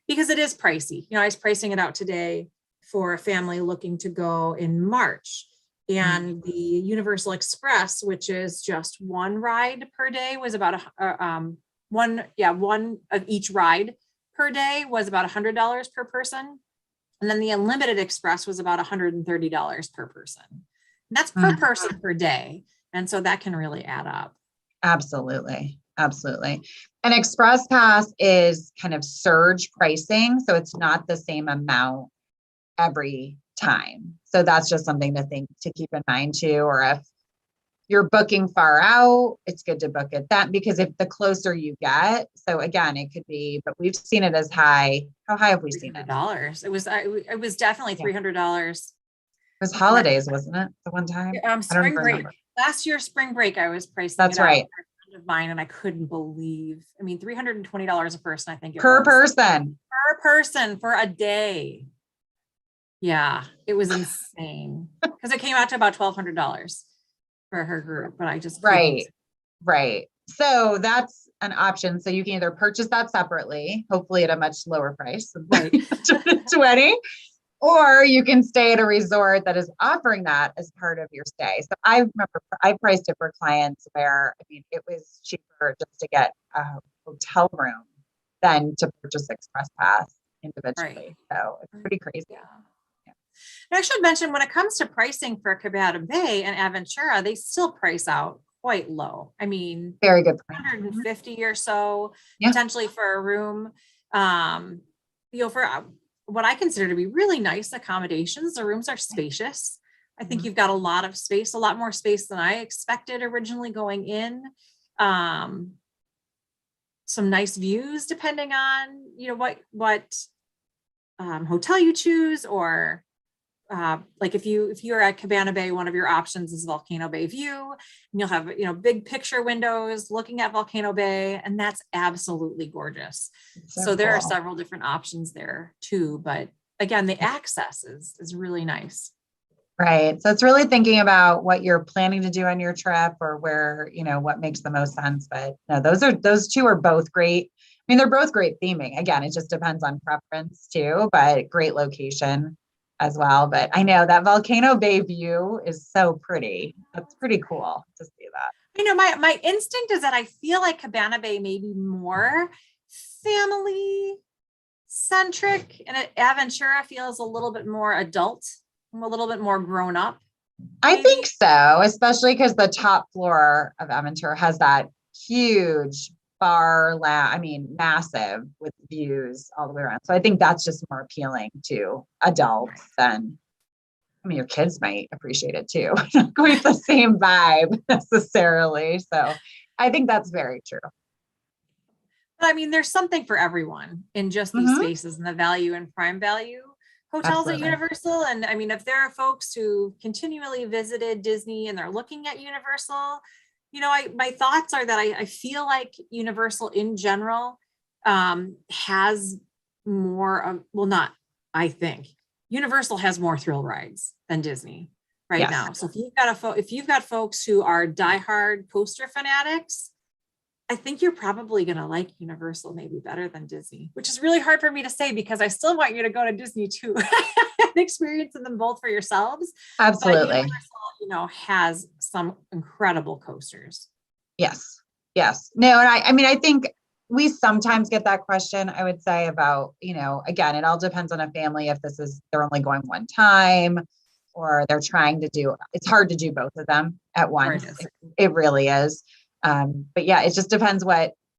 Because it is pricey. I was pricing it out today for a family looking to go in March. And the Universal Express, which is just one ride per day, was about one of each ride per day was about $100 per person. And then the Unlimited Express was about $130 per person. And that's per person per day. And so that can really add up. Absolutely. Absolutely. And Express Pass is kind of surge pricing. So it's not the same amount every time. So that's just something to keep in mind too. Or if you're booking far out, it's good to book it then, because if the closer you get, so again, it could be, but we've seen it as high. How high have we seen it? $300. It was definitely $300. It was holidays, wasn't it? The one time? Spring break. Last year, spring break, I was pricing. That's right. Of mine, and I couldn't believe. I mean, $320 a person. I think per person for a day. Yeah, it was insane because it came out to about $1,200 for her group, but I just right. So that's an option. So you can either purchase that separately, hopefully at a much lower price, right, 20, or you can stay at a resort that is offering that as part of your stay. So I remember I priced it for clients where, it was cheaper just to get a hotel room than to purchase Express Pass individually. Right. So it's pretty crazy. Yeah. I should mention, when it comes to pricing for Cabana Bay and Aventura, they still price out quite low. Very good. $150 or so, potentially for a room. For what I consider to be really nice accommodations, the rooms are spacious. I think you've got a lot of space, a lot more space than I expected originally going in. Some nice views depending on, what hotel you choose, or like if you're at Cabana Bay, one of your options is Volcano Bay view, and you'll have, big picture windows looking at Volcano Bay, and that's absolutely gorgeous. So there are several different options there too, but again, the access is really nice. Right. So it's really thinking about what you're planning to do on your trip, or where, what makes the most sense. But no, those two are both great. They're both great theming. Again, it just depends on preference too, but great location as well. But I know that Volcano Bay view is so pretty. That's pretty cool to see that. My instinct is that I feel like Cabana Bay may be more family centric, and Aventura feels a little bit more adult a little bit more grown up? I maybe? think so, especially because the top floor of Aventura has that huge I mean, massive with views all the way around. So I think that's just more appealing to adults than, I mean, your kids might appreciate it too. Not quite the same vibe necessarily. So I think that's very true. But I mean, there's something for everyone in just these Hmm. spaces, and the value and prime value hotels at Absolutely. Universal. And I mean, if there are folks who continually visited Disney and they're looking at Universal, my thoughts are that I feel like Universal in general has more, well, not, I think Universal has more thrill rides than Disney right Yes. now. So if you've got folks who are diehard coaster fanatics, I think you're probably going to like Universal maybe better than Disney, which is really hard for me to say because I still want you to go to Disney too and experience them both for yourselves. But Absolutely. Universal, has some incredible coasters. Yes. Yes. No, and I mean, I think we sometimes get that question, I would say about, again, it all depends on a family. If they're only going one time or they're trying to it's hard to do both of them at once. It really is. But yeah, it just depends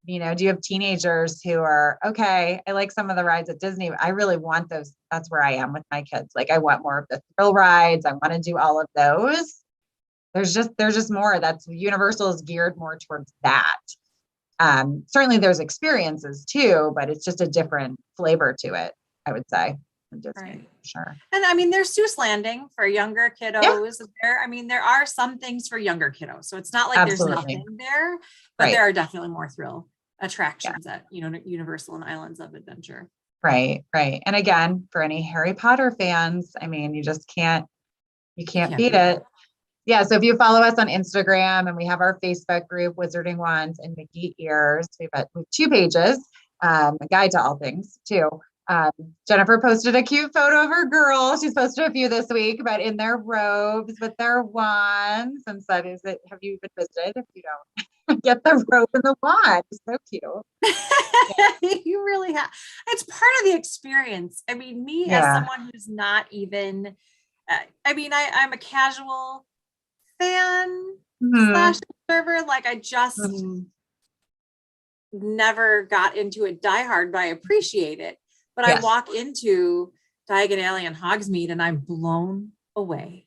do you have teenagers who are, okay, I like some of the rides at Disney, but I really want those. That's where I am with my kids. Like I want more of the thrill rides. I want to do all of those. There's just more. That's Universal is geared more towards that. Certainly there's experiences too, but it's just a different flavor to it, I would say. Disney, sure. And I mean, there's Seuss Landing for younger kiddos. Yeah. There are some things for younger kiddos. So it's not like there's nothing there, but there are definitely more thrill attractions at, Universal and Islands of Adventure. Right. And again, for any Harry Potter fans, I mean, you can't beat it. Yeah. So if you follow us on Instagram, and we have our Facebook group, Wizarding Wands and Mickey Ears, we have 2 pages, a guide to all things too. Jennifer posted a cute photo of her girl. She's posted a few this week, but in their robes with their wands, and said, have you been visited? If you don't, get the robe and the wand. It's so cute. You really have. It's part of the experience. I mean, as someone who's not even, I'm a casual fan / observer. Like I just never got into it diehard, but I appreciate it. But I walk into Diagon Alley and Hogsmeade and I'm blown away.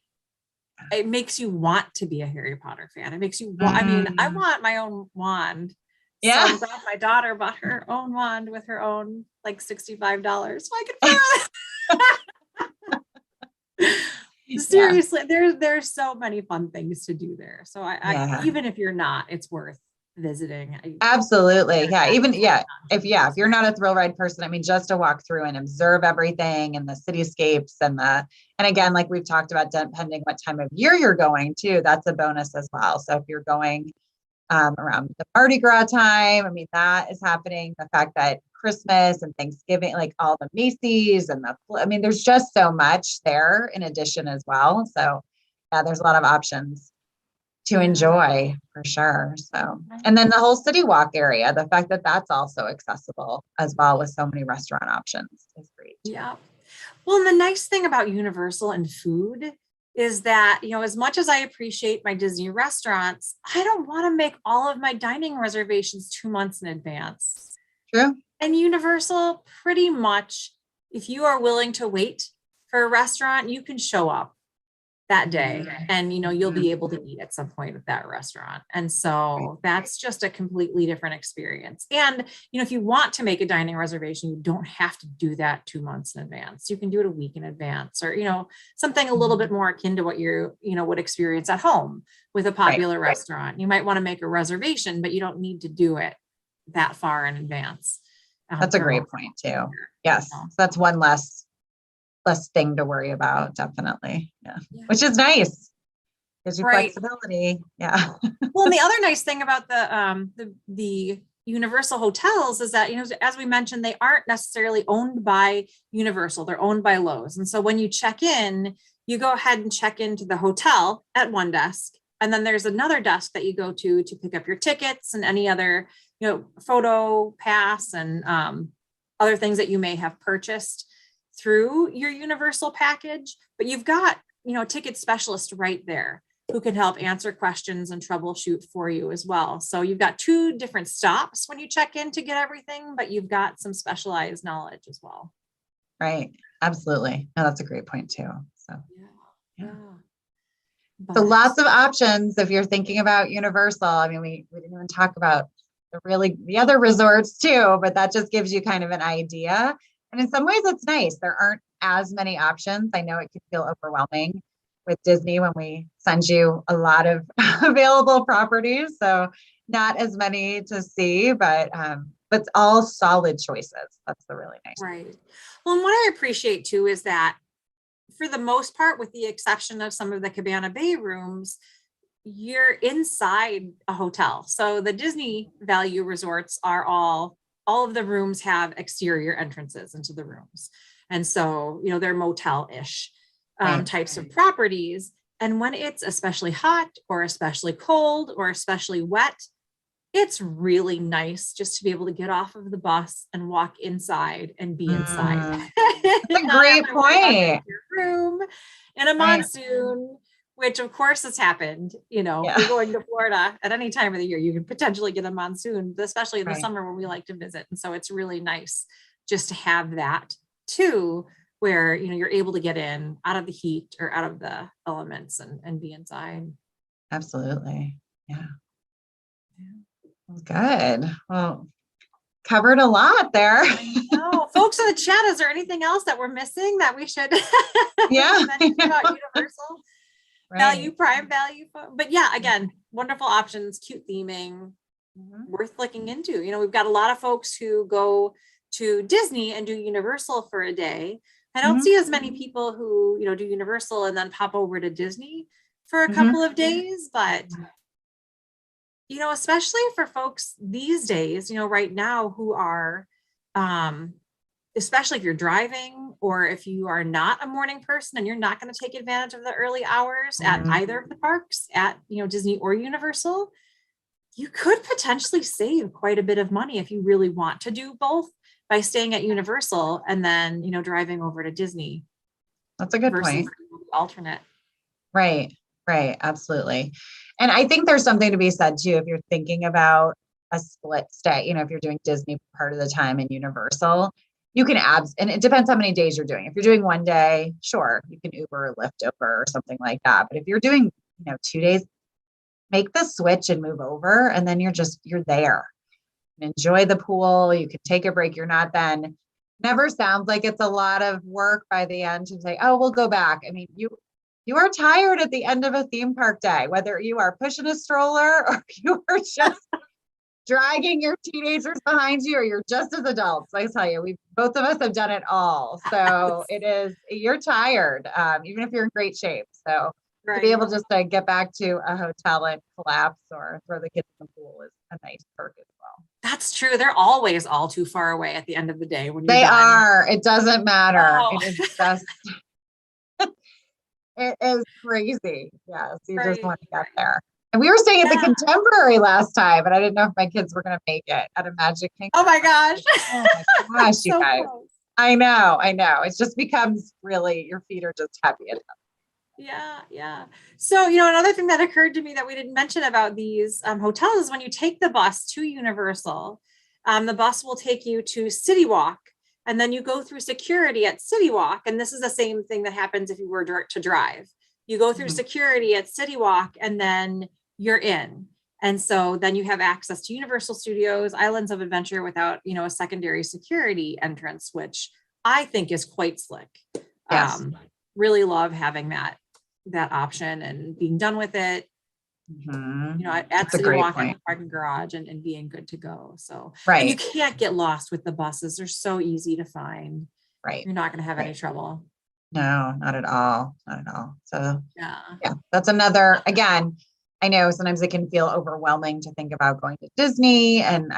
It makes you want to be a Harry Potter fan. It makes you want, I want my own wand. Yeah. So I'm glad my daughter bought her own wand with her own like $65. So I could seriously, there's so many fun things to do there. So I even if you're not, it's worth visiting. Absolutely. Yeah. If you're not a thrill ride person, I mean, just to walk through and observe everything and the cityscapes and again, like we've talked about, depending what time of year you're going to, that's a bonus as well. So if you're going around the Mardi Gras time, I mean, that is happening. The fact that Christmas and Thanksgiving, like all the Macy's and there's just so much there in addition as well. So yeah, there's a lot of options to enjoy for sure. So, and then the whole City Walk area, the fact that that's also accessible as well with so many restaurant options is great. Yeah. Well, and the nice thing about Universal and food is that, as much as I appreciate my Disney restaurants, I don't want to make all of my dining reservations 2 months in advance. True. And Universal, pretty much, if you are willing to wait for a restaurant, you can show up that day and you'll be able to eat at some point at that restaurant. And so that's just a completely different experience. And if you want to make a dining reservation, you don't have to do that 2 months in advance. You can do it a week in advance, or something a little bit more akin to what you would experience at home with a popular restaurant. You might want to make a reservation, but you don't need to do it that far in advance. That's a great point too. Yes. So that's one less thing to worry about, definitely. Yeah. Which is nice. Gives you flexibility. Yeah. Well, and the other nice thing about the Universal hotels is that, as we mentioned, they aren't necessarily owned by Universal, they're owned by Loews. And so when you check in, you go ahead and check into the hotel at one desk. And then there's another desk that you go to pick up your tickets and any other, photo pass and other things that you may have purchased. through your Universal package, but you've got, ticket specialist right there who can help answer questions and troubleshoot for you as well. So you've got 2 different stops when you check in to get everything, but you've got some specialized knowledge as well. Right. Absolutely. No, that's a great point too. So, Yeah. So lots of options if you're thinking about Universal. I mean, we didn't even talk about the other resorts too, but that just gives you kind of an idea. And in some ways it's nice. There aren't as many options. I know it can feel overwhelming with Disney when we send you a lot of available properties. So not as many to see, but it's all solid choices. That's the really nice. Right. Well, and what I appreciate too is that for the most part, with the exception of some of the Cabana Bay rooms, you're inside a hotel. So the Disney value resorts are all of the rooms have exterior entrances into the rooms. And so, they're motel-ish types of properties. And when it's especially hot or especially cold or especially wet, it's really nice just to be able to get off of the bus and walk inside and be inside. That's a great point. Your room in a monsoon, which of course has happened. If you're going to Florida at any time of the year, you can potentially get a monsoon, especially in the summer when we like to visit. And so it's really nice just to have that too, where, you're able to get in out of the heat or out of the elements and be inside. Absolutely. Yeah. Good. Well, covered a lot there. I know. Folks in the chat, is there anything else that we're missing that we should mention about Universal? Value, prime value. But yeah, again, wonderful options, cute theming, worth looking into. We've got a lot of folks who go to Disney and do Universal for a day. I don't see as many people who, do Universal and then pop over to Disney for a couple of days, but especially for folks these days, right now who are, especially if you're driving or if you are not a morning person and you're not going to take advantage of the early hours at either of the parks at, Disney or Universal, you could potentially save quite a bit of money if you really want to do both by staying at Universal and then, driving over to Disney. That's a good point. Alternate. Right. Absolutely. And I think there's something to be said too, if you're thinking about a split stay, if you're doing Disney part of the time and Universal, you can and it depends how many days you're doing. If you're doing one day, sure, you can Uber or Lyft over or something like that. But if you're doing, 2 days, make the switch and move over. And then you're there. Enjoy the pool. You can take a break. You're not then. Never sounds like it's a lot of work by the end to say, oh, we'll go back. I mean, you are tired at the end of a theme park day, whether you are pushing a stroller or you are just dragging your teenagers behind you or you're just as adults. I tell you, both of us have done it all. So you're tired, even if you're in great shape. So to be able just to get back to a hotel and collapse or throw the kids in the pool is a nice perk as well. That's true. They're always all too far away at the end of the day when you're They done. are. It doesn't matter. Oh. It is just, it is crazy. Yes, you just want to get there. And we were staying at the Contemporary last time, but I didn't know if my kids were going to make it at a Magic Kingdom. Oh my gosh. Oh my gosh, you so guys. Close. I know. It just becomes really, your feet are just heavy enough. Yeah. So, another thing that occurred to me that we didn't mention about these hotels is when you take the bus to Universal, the bus will take you to City Walk, and then you go through security at City Walk. And this is the same thing that happens if you were to drive. You go through security at City Walk, and then you're in. And so then you have access to Universal Studios, Islands of Adventure without, a secondary security entrance, which I think is quite slick. Yes. Really love having that option and being done with it, at City Walk in the parking garage and being good to go. So, and you can't get lost with the buses. They're so easy to find. Right. You're not going to have any trouble. No, not at all. So yeah, that's another, again, I know sometimes it can feel overwhelming to think about going to Disney. And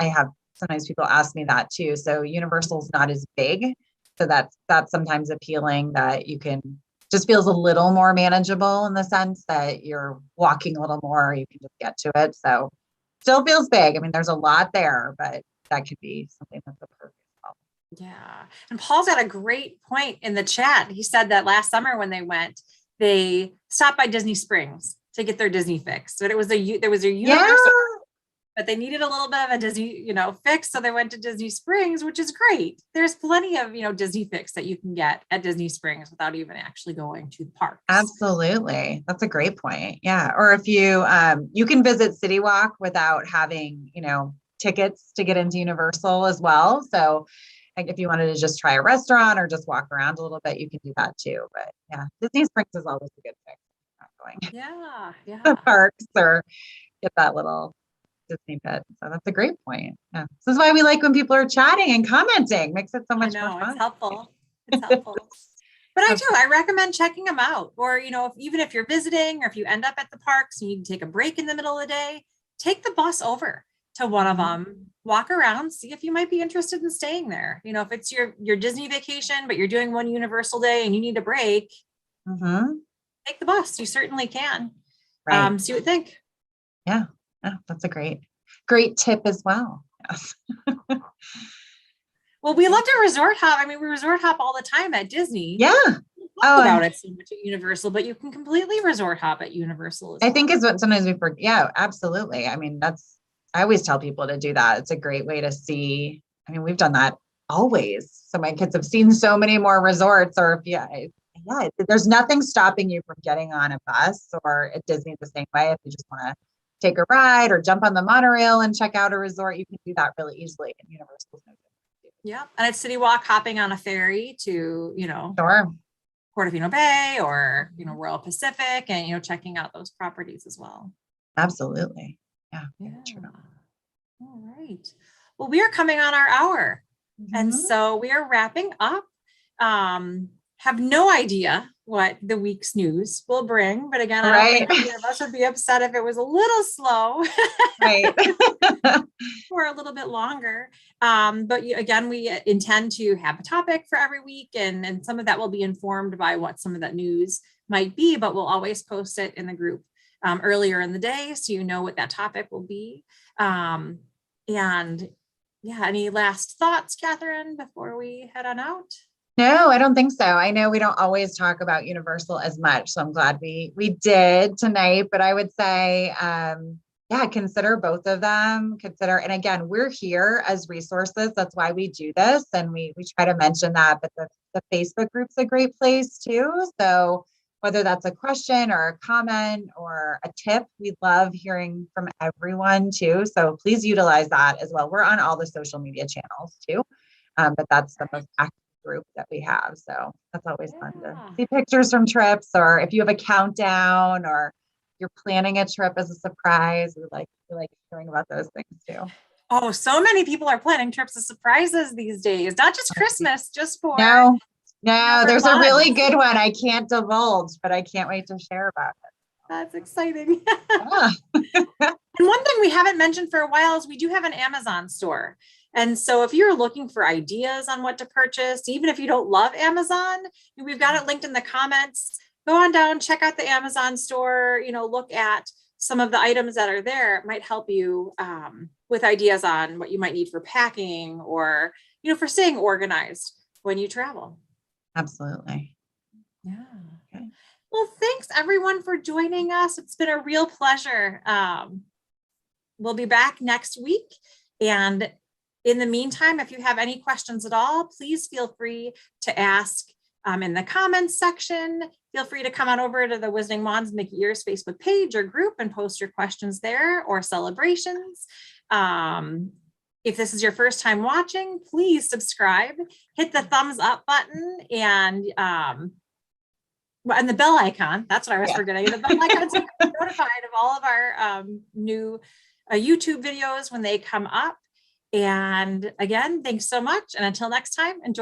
sometimes people ask me that too. So Universal's not as big. So that's sometimes appealing that you can just feels a little more manageable in the sense that you're walking a little more, you can just get to it. So still feels big. I mean, there's a lot there, but that could be something that's a perk as well. Yeah. And Paul's got a great point in the chat. He said that last summer when they went, they stopped by Disney Springs to get their Disney fix. But there was a universal, but they needed a little bit of a Disney, fix. So they went to Disney Springs, which is great. There's plenty of, Disney fix that you can get at Disney Springs without even actually going to the parks. Absolutely. That's a great point. Yeah. Or if you, you can visit City Walk without having, tickets to get into Universal as well. So like if you wanted to just try a restaurant or just walk around a little bit, you can do that too. But yeah, Disney Springs is always a good fix. Not going Yeah. to the parks or get that little Disney pit. So that's a great point. Yeah. This is why we like when people are chatting and commenting. Makes it so much more fun. It's helpful. It's helpful. But I recommend checking them out. Or, even if you're visiting or if you end up at the parks and you can take a break in the middle of the day, take the bus over to one of them, walk around, see if you might be interested in staying there. If it's your Disney vacation, but you're doing one Universal day and you need a break, take the bus. You certainly can. Right. See what you think. Yeah. That's a great tip as well. Yes. Well, we love to resort hop. I mean, we resort hop all the time at Disney. Yeah. About it so much at Universal, but you can completely resort hop at Universal as well. I think is what sometimes we forget. Yeah, absolutely. I mean, I always tell people to do that. It's a great way to see. I mean, we've done that always. So my kids have seen so many more resorts or there's nothing stopping you from getting on a bus or at Disney the same way. If you just want to take a ride or jump on the monorail and check out a resort, you can do that really easily. And Universal's no different. Yeah. And it's City Walk hopping on a ferry to, Sure. Portofino Bay or, Royal Pacific and, checking out those properties as well. Absolutely. Yeah. True. All right. Well, we are coming on our hour. And so we are wrapping up. Have no idea what the week's news will bring. But again, I don't think either of us would be upset if it was a little slow. Right. For a little bit longer. But again, we intend to have a topic for every week and some of that will be informed by what some of that news might be, but we'll always post it in the group earlier in the day so you know what that topic will be. And yeah, any last thoughts, Catherine, before we head on out? No, I don't think so. I know we don't always talk about Universal as much, so I'm glad we did tonight, but I would say, consider both of them. And again, we're here as resources. That's why we do this. And we try to mention that, but the Facebook group's a great place too. So whether that's a question or a comment or a tip, we love hearing from everyone too. So please utilize that as well. We're on all the social media channels too, but that's the most active group that we have. So that's always fun to see pictures from trips, or if you have a countdown or you're planning a trip as a surprise, we like hearing about those things too. Oh, so many people are planning trips as surprises these days, not just Christmas, just for no, there's fun. A really good one I can't divulge, but I can't wait to share about it. That's exciting. And one thing we haven't mentioned for a while is we do have an Amazon store. And so if you're looking for ideas on what to purchase, even if you don't love Amazon, we've got it linked in the comments. Go on down, check out the Amazon store, look at some of the items that are there. It might help you with ideas on what you might need for packing or, for staying organized when you travel. Absolutely. Yeah. Okay. Well, thanks everyone for joining us. It's been a real pleasure. We'll be back next week. And in the meantime, if you have any questions at all, please feel free to ask in the comments section. Feel free to come on over to the Wizarding Wands Mickey Ears Facebook page or group and post your questions there or celebrations. If this is your first time watching, please subscribe, hit the thumbs up button and the bell icon. That's what I was forgetting. The bell icon so you can be notified of all of our new YouTube videos when they come up. And again, thanks so much. And until next time, enjoy.